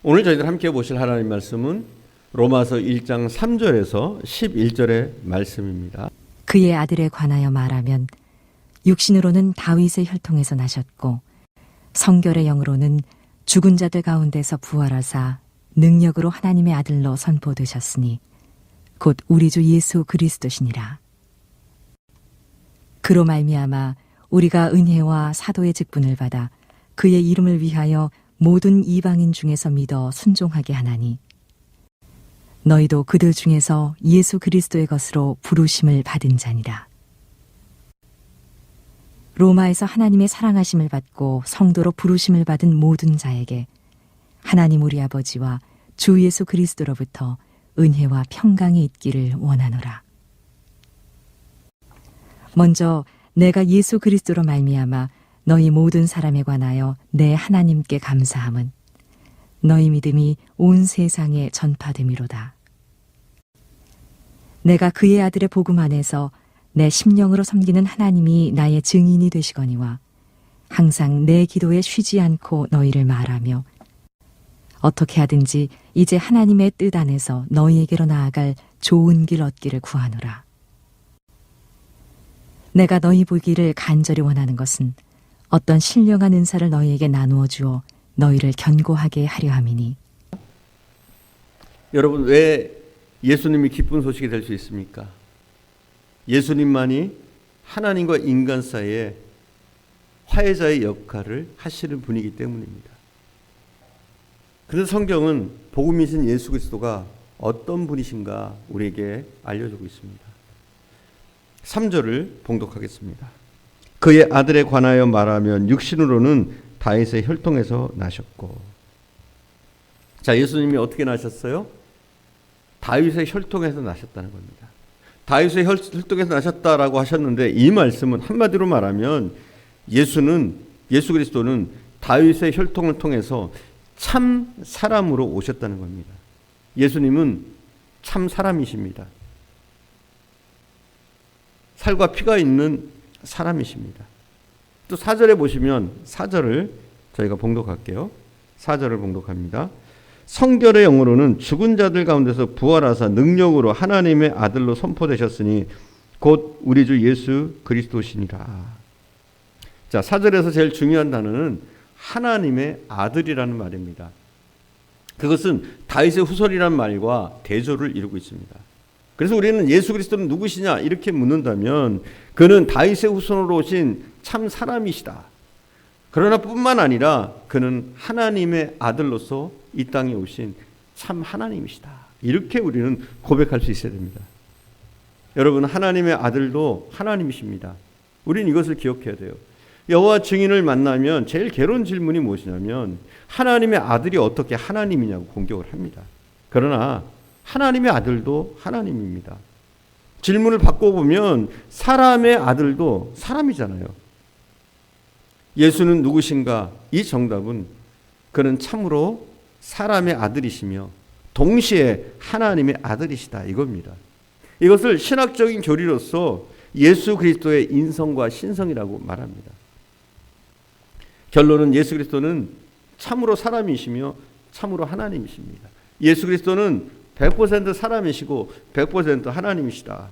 오늘 저희들 함께 보실 하나님 말씀은 로마서 1장 3절에서 11절의 말씀입니다. 그의 아들에 관하여 말하면 육신으로는 다윗의 혈통에서 나셨고 성결의 영으로는 죽은 자들 가운데서 부활하사 능력으로 하나님의 아들로 선포되셨으니 곧 우리 주 예수 그리스도시니라. 그로 말미암아 우리가 은혜와 사도의 직분을 받아 그의 이름을 위하여 모든 이방인 중에서 믿어 순종하게 하나니 너희도 그들 중에서 예수 그리스도의 것으로 부르심을 받은 자니라. 로마에서 하나님의 사랑하심을 받고 성도로 부르심을 받은 모든 자에게 하나님 우리 아버지와 주 예수 그리스도로부터 은혜와 평강이 있기를 원하노라. 먼저 내가 예수 그리스도로 말미암아 너희 모든 사람에 관하여 내 하나님께 감사함은 너희 믿음이 온 세상에 전파됨이로다. 내가 그의 아들의 복음 안에서 내 심령으로 섬기는 하나님이 나의 증인이 되시거니와 항상 내 기도에 쉬지 않고 너희를 말하며 어떻게 하든지 이제 하나님의 뜻 안에서 너희에게로 나아갈 좋은 길 얻기를 구하노라. 내가 너희 보기를 간절히 원하는 것은 어떤 신령한 은사를 너희에게 나누어 주어 너희를 견고하게 하려 함이니. 여러분, 왜 예수님이 기쁜 소식이 될 수 있습니까? 예수님만이 하나님과 인간 사이에 화해자의 역할을 하시는 분이기 때문입니다. 그래서 성경은 복음이신 예수 그리스도가 어떤 분이신가 우리에게 알려주고 있습니다. 3절을 봉독하겠습니다. 그의 아들에 관하여 말하면 육신으로는 다윗의 혈통에서 나셨고. 자, 예수님이 어떻게 나셨어요? 다윗의 혈통에서 나셨다는 겁니다. 다윗의 혈통에서 나셨다라고 하셨는데 이 말씀은 한마디로 말하면 예수 그리스도는 다윗의 혈통을 통해서 참 사람으로 오셨다는 겁니다. 예수님은 참 사람이십니다. 살과 피가 있는 사람이십니다. 또 4절에 보시면 4절을 저희가 봉독할게요. 4절을 봉독합니다. 성결의 영으로는 죽은 자들 가운데서 부활하사 능력으로 하나님의 아들로 선포되셨으니 곧 우리 주 예수 그리스도시니라. 자, 4절에서 제일 중요한 단어는 하나님의 아들이라는 말입니다. 그것은 다윗의 후손이라는 말과 대조를 이루고 있습니다. 그래서 우리는 예수 그리스도는 누구시냐 이렇게 묻는다면 그는 다윗의 후손으로 오신 참 사람이시다. 그러나 뿐만 아니라 그는 하나님의 아들로서 이 땅에 오신 참 하나님이시다. 이렇게 우리는 고백할 수 있어야 됩니다. 여러분, 하나님의 아들도 하나님이십니다. 우리는 이것을 기억해야 돼요. 여호와 증인을 만나면 제일 괴로운 질문이 무엇이냐면 하나님의 아들이 어떻게 하나님이냐고 공격을 합니다. 그러나 하나님의 아들도 하나님입니다. 질문을 바꿔보면 사람의 아들도 사람이잖아요. 예수는 누구신가? 이 정답은 그는 참으로 사람의 아들이시며 동시에 하나님의 아들이시다 이겁니다. 이것을 신학적인 교리로서 예수 그리스도의 인성과 신성이라고 말합니다. 결론은 예수 그리스도는 참으로 사람이시며 참으로 하나님이십니다. 예수 그리스도는 100% 사람이시고 100% 하나님이시다.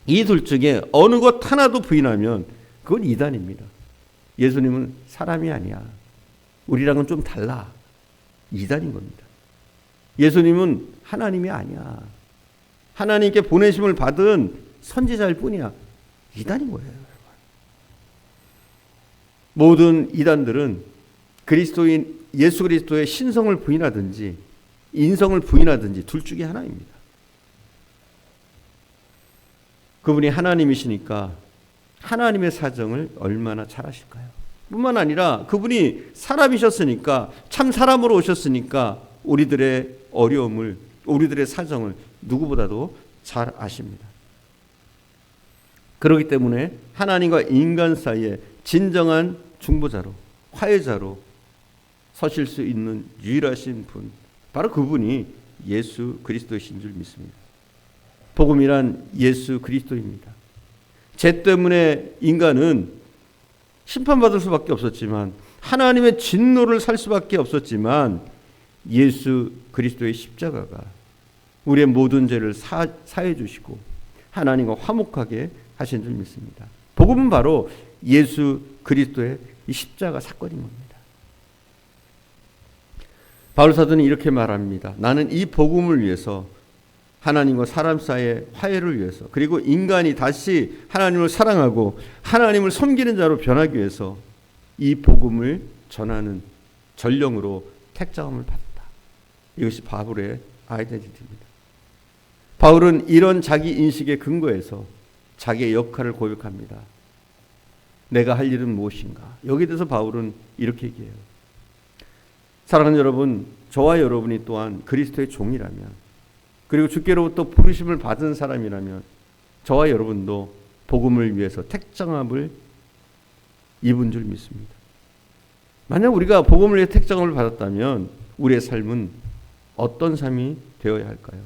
이 둘 중에 어느 것 하나도 부인하면 그건 이단입니다. 예수님은 사람이 아니야. 우리랑은 좀 달라. 이단인 겁니다. 예수님은 하나님이 아니야. 하나님께 보내심을 받은 선지자일 뿐이야. 이단인 거예요. 모든 이단들은 그리스도인 예수 그리스도의 신성을 부인하든지 인성을 부인하든지 둘 중에 하나입니다. 그분이 하나님이시니까 하나님의 사정을 얼마나 잘 아실까요? 뿐만 아니라 그분이 사람이셨으니까 참 사람으로 오셨으니까 우리들의 어려움을 우리들의 사정을 누구보다도 잘 아십니다. 그렇기 때문에 하나님과 인간 사이에 진정한 중보자로 화해자로 서실 수 있는 유일하신 분, 바로 그분이 예수 그리스도이신 줄 믿습니다. 복음이란 예수 그리스도입니다. 죄 때문에 인간은 심판받을 수밖에 없었지만 하나님의 진노를 살 수밖에 없었지만 예수 그리스도의 십자가가 우리의 모든 죄를 사해 주시고 하나님과 화목하게 하신 줄 믿습니다. 복음은 바로 예수 그리스도의 이 십자가 사건인 겁니다. 바울 사도는 이렇게 말합니다. 나는 이 복음을 위해서 하나님과 사람 사이의 화해를 위해서 그리고 인간이 다시 하나님을 사랑하고 하나님을 섬기는 자로 변하기 위해서 이 복음을 전하는 전령으로 택정함을 받았다. 이것이 바울의 아이덴티티입니다. 바울은 이런 자기 인식에 근거해서 자기의 역할을 고백합니다. 내가 할 일은 무엇인가? 여기에 대해서 바울은 이렇게 얘기해요. 사랑하는 여러분, 저와 여러분이 또한 그리스도의 종이라면 그리고 주께로부터 부르심을 받은 사람이라면 저와 여러분도 복음을 위해서 택정함을 입은 줄 믿습니다. 만약 우리가 복음을 위해 택정함을 받았다면 우리의 삶은 어떤 삶이 되어야 할까요?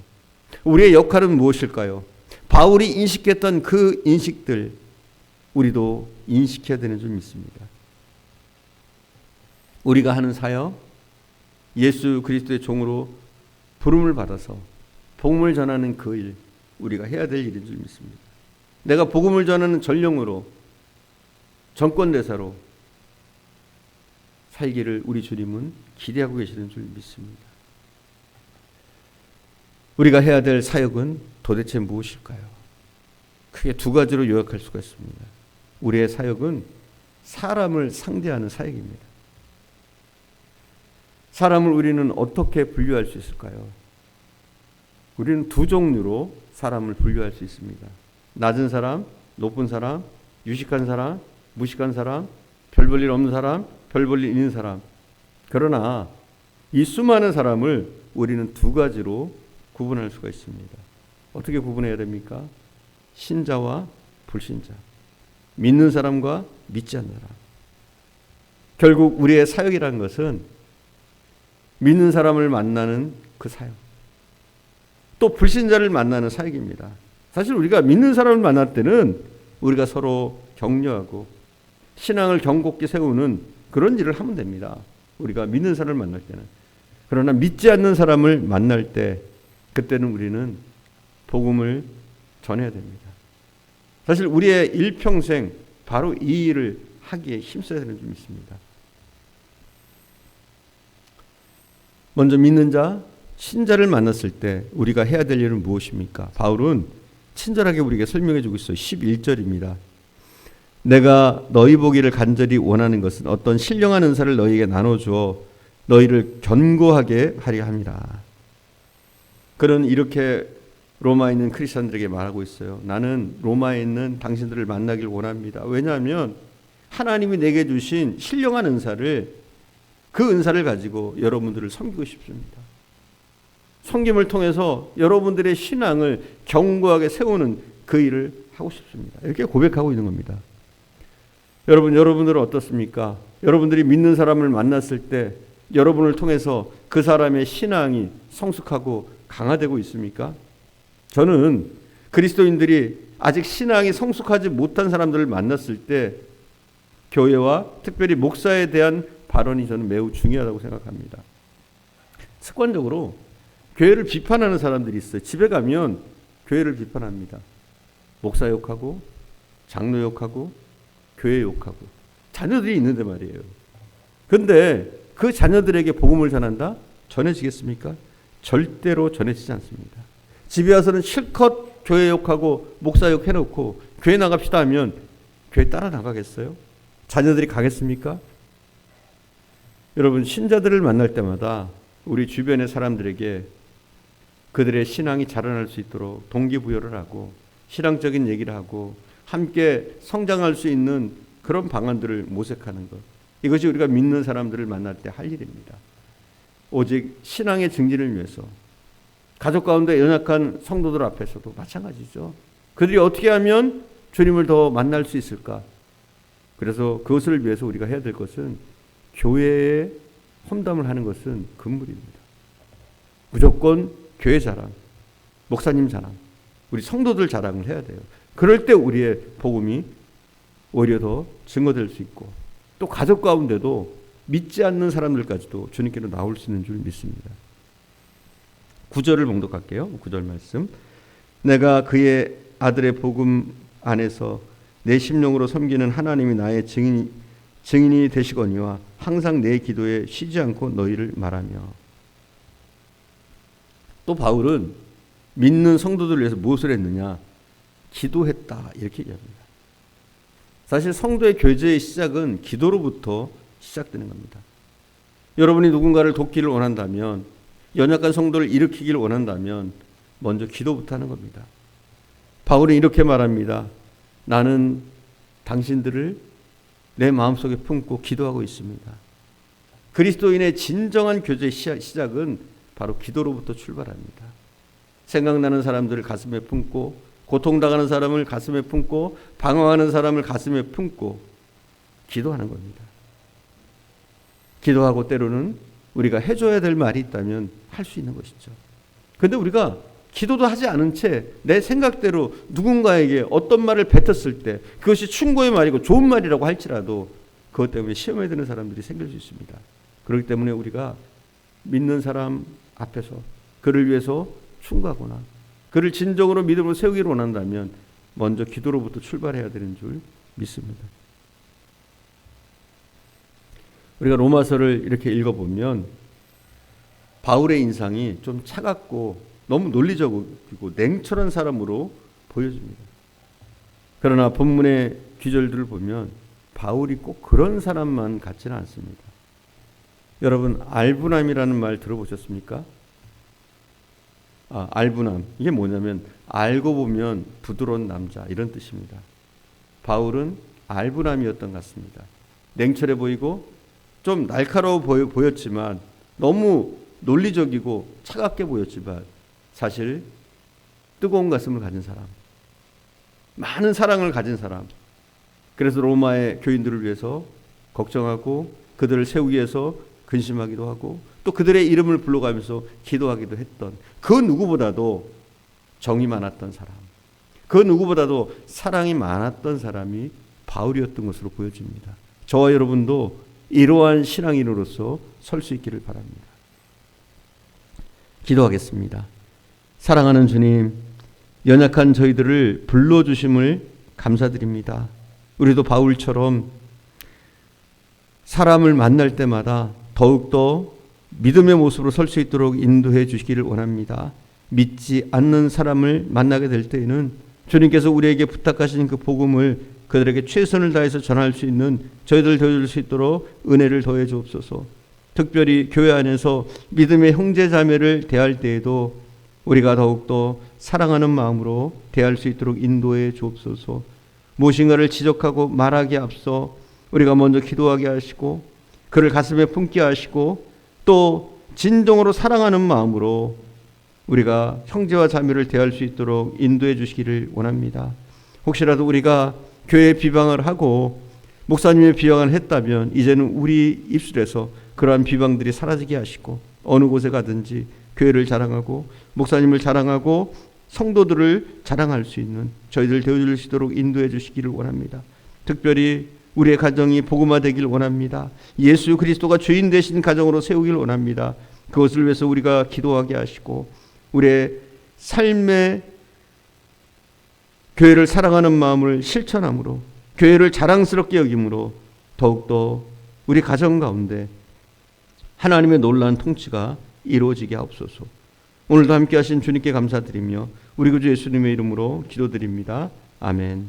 우리의 역할은 무엇일까요? 바울이 인식했던 그 인식들 우리도 인식해야 되는 줄 믿습니다. 우리가 하는 사역, 예수 그리스도의 종으로 부름을 받아서 복음을 전하는 그 일, 우리가 해야 될 일인 줄 믿습니다. 내가 복음을 전하는 전령으로 정권대사로 살기를 우리 주님은 기대하고 계시는 줄 믿습니다. 우리가 해야 될 사역은 도대체 무엇일까요? 크게 두 가지로 요약할 수가 있습니다. 우리의 사역은 사람을 상대하는 사역입니다. 사람을 우리는 어떻게 분류할 수 있을까요? 우리는 두 종류로 사람을 분류할 수 있습니다. 낮은 사람, 높은 사람, 유식한 사람, 무식한 사람, 별 볼 일 없는 사람, 별 볼 일 있는 사람. 그러나 이 수많은 사람을 우리는 두 가지로 구분할 수가 있습니다. 어떻게 구분해야 됩니까? 신자와 불신자, 믿는 사람과 믿지 않는 사람. 결국 우리의 사역이라는 것은 믿는 사람을 만나는 그 사역, 또 불신자를 만나는 사역입니다. 사실 우리가 믿는 사람을 만날 때는 우리가 서로 격려하고 신앙을 견고히 세우는 그런 일을 하면 됩니다. 우리가 믿는 사람을 만날 때는. 그러나 믿지 않는 사람을 만날 때 그때는 우리는 복음을 전해야 됩니다. 사실 우리의 일평생 바로 이 일을 하기에 힘써야 되는 줄 믿습니다. 먼저 믿는 자, 신자를 만났을 때 우리가 해야 될 일은 무엇입니까? 바울은 친절하게 우리에게 설명해 주고 있어요. 11절입니다. 내가 너희 보기를 간절히 원하는 것은 어떤 신령한 은사를 너희에게 나눠주어 너희를 견고하게 하려 함이라. 그는 이렇게 로마에 있는 크리스천들에게 말하고 있어요. 나는 로마에 있는 당신들을 만나길 원합니다. 왜냐하면 하나님이 내게 주신 신령한 은사를, 그 은사를 가지고 여러분들을 섬기고 싶습니다. 섬김을 통해서 여러분들의 신앙을 견고하게 세우는 그 일을 하고 싶습니다. 이렇게 고백하고 있는 겁니다. 여러분들은 어떻습니까? 여러분들이 믿는 사람을 만났을 때 여러분을 통해서 그 사람의 신앙이 성숙하고 강화되고 있습니까? 저는 그리스도인들이 아직 신앙이 성숙하지 못한 사람들을 만났을 때 교회와 특별히 목사에 대한 발언이 저는 매우 중요하다고 생각합니다. 습관적으로 교회를 비판하는 사람들이 있어요. 집에 가면 교회를 비판합니다. 목사 욕하고 장로 욕하고 교회 욕하고 자녀들이 있는데 말이에요. 그런데 그 자녀들에게 복음을 전한다? 전해지겠습니까? 절대로 전해지지 않습니다. 집에 와서는 실컷 교회 욕하고 목사 욕 해놓고 교회 나갑시다 하면 교회 따라 나가겠어요? 자녀들이 가겠습니까? 여러분, 신자들을 만날 때마다 우리 주변의 사람들에게 그들의 신앙이 자라날 수 있도록 동기부여를 하고 신앙적인 얘기를 하고 함께 성장할 수 있는 그런 방안들을 모색하는 것, 이것이 우리가 믿는 사람들을 만날 때 할 일입니다. 오직 신앙의 증진을 위해서 가족 가운데 연약한 성도들 앞에서도 마찬가지죠. 그들이 어떻게 하면 주님을 더 만날 수 있을까? 그래서 그것을 위해서 우리가 해야 될 것은 교회에 험담을 하는 것은 금물입니다. 무조건 교회 자랑, 목사님 자랑, 우리 성도들 자랑을 해야 돼요. 그럴 때 우리의 복음이 오히려 더 증거될 수 있고 또 가족 가운데도 믿지 않는 사람들까지도 주님께로 나올 수 있는 줄 믿습니다. 9절을 봉독할게요. 9절 말씀. 내가 그의 아들의 복음 안에서 내 심령으로 섬기는 하나님이 나의 증인이 되시거니와 항상 내 기도에 쉬지 않고 너희를 말하며. 또 바울은 믿는 성도들을 위해서 무엇을 했느냐? 기도했다 이렇게 얘기합니다. 사실 성도의 교제의 시작은 기도로부터 시작되는 겁니다. 여러분이 누군가를 돕기를 원한다면, 연약한 성도를 일으키기를 원한다면 먼저 기도부터 하는 겁니다. 바울은 이렇게 말합니다. 나는 당신들을 내 마음속에 품고 기도하고 있습니다. 그리스도인의 진정한 교제의 시작은 바로 기도로부터 출발합니다. 생각나는 사람들을 가슴에 품고, 고통당하는 사람을 가슴에 품고, 방황하는 사람을 가슴에 품고 기도하는 겁니다. 기도하고 때로는 우리가 해줘야 될 말이 있다면 할 수 있는 것이죠. 그런데 우리가 기도도 하지 않은 채 내 생각대로 누군가에게 어떤 말을 뱉었을 때 그것이 충고의 말이고 좋은 말이라고 할지라도 그것 때문에 시험에 드는 사람들이 생길 수 있습니다. 그렇기 때문에 우리가 믿는 사람 앞에서 그를 위해서 충고하거나 그를 진정으로 믿음으로 세우기를 원한다면 먼저 기도로부터 출발해야 되는 줄 믿습니다. 우리가 로마서를 이렇게 읽어보면 바울의 인상이 좀 차갑고 너무 논리적이고 냉철한 사람으로 보여집니다. 그러나 본문의 구절들을 보면 바울이 꼭 그런 사람만 같지는 않습니다. 여러분 알부남이라는 말 들어보셨습니까? 알부남 이게 뭐냐면 알고 보면 부드러운 남자 이런 뜻입니다. 바울은 알부남이었던 것 같습니다. 냉철해 보이고 좀 날카로워 보였지만 너무 논리적이고 차갑게 보였지만 사실 뜨거운 가슴을 가진 사람, 많은 사랑을 가진 사람, 그래서 로마의 교인들을 위해서 걱정하고 그들을 세우기 위해서 근심하기도 하고 또 그들의 이름을 불러가면서 기도하기도 했던 그 누구보다도 정이 많았던 사람, 그 누구보다도 사랑이 많았던 사람이 바울이었던 것으로 보여집니다. 저와 여러분도 이러한 신앙인으로서 설 수 있기를 바랍니다. 기도하겠습니다. 사랑하는 주님, 연약한 저희들을 불러주심을 감사드립니다. 우리도 바울처럼 사람을 만날 때마다 더욱더 믿음의 모습으로 설 수 있도록 인도해 주시기를 원합니다. 믿지 않는 사람을 만나게 될 때에는 주님께서 우리에게 부탁하신 그 복음을 그들에게 최선을 다해서 전할 수 있는 저희들 되어줄 수 있도록 은혜를 더해 주옵소서. 특별히 교회 안에서 믿음의 형제 자매를 대할 때에도 우리가 더욱더 사랑하는 마음으로 대할 수 있도록 인도해 주옵소서. 무엇인가를 지적하고 말하기에 앞서 우리가 먼저 기도하게 하시고 그를 가슴에 품게 하시고 또 진정으로 사랑하는 마음으로 우리가 형제와 자매를 대할 수 있도록 인도해 주시기를 원합니다. 혹시라도 우리가 교회 비방을 하고 목사님의 비방을 했다면 이제는 우리 입술에서 그러한 비방들이 사라지게 하시고 어느 곳에 가든지 교회를 자랑하고 목사님을 자랑하고 성도들을 자랑할 수 있는 저희들 되어줄 수 있도록 인도해 주시기를 원합니다. 특별히 우리의 가정이 복음화되기를 원합니다. 예수 그리스도가 주인 되신 가정으로 세우기를 원합니다. 그것을 위해서 우리가 기도하게 하시고 우리의 삶의 교회를 사랑하는 마음을 실천함으로 교회를 자랑스럽게 여김으로 더욱더 우리 가정 가운데 하나님의 놀라운 통치가 이루어지게 하옵소서. 오늘도 함께 하신 주님께 감사드리며 우리 구주 예수님의 이름으로 기도드립니다. 아멘.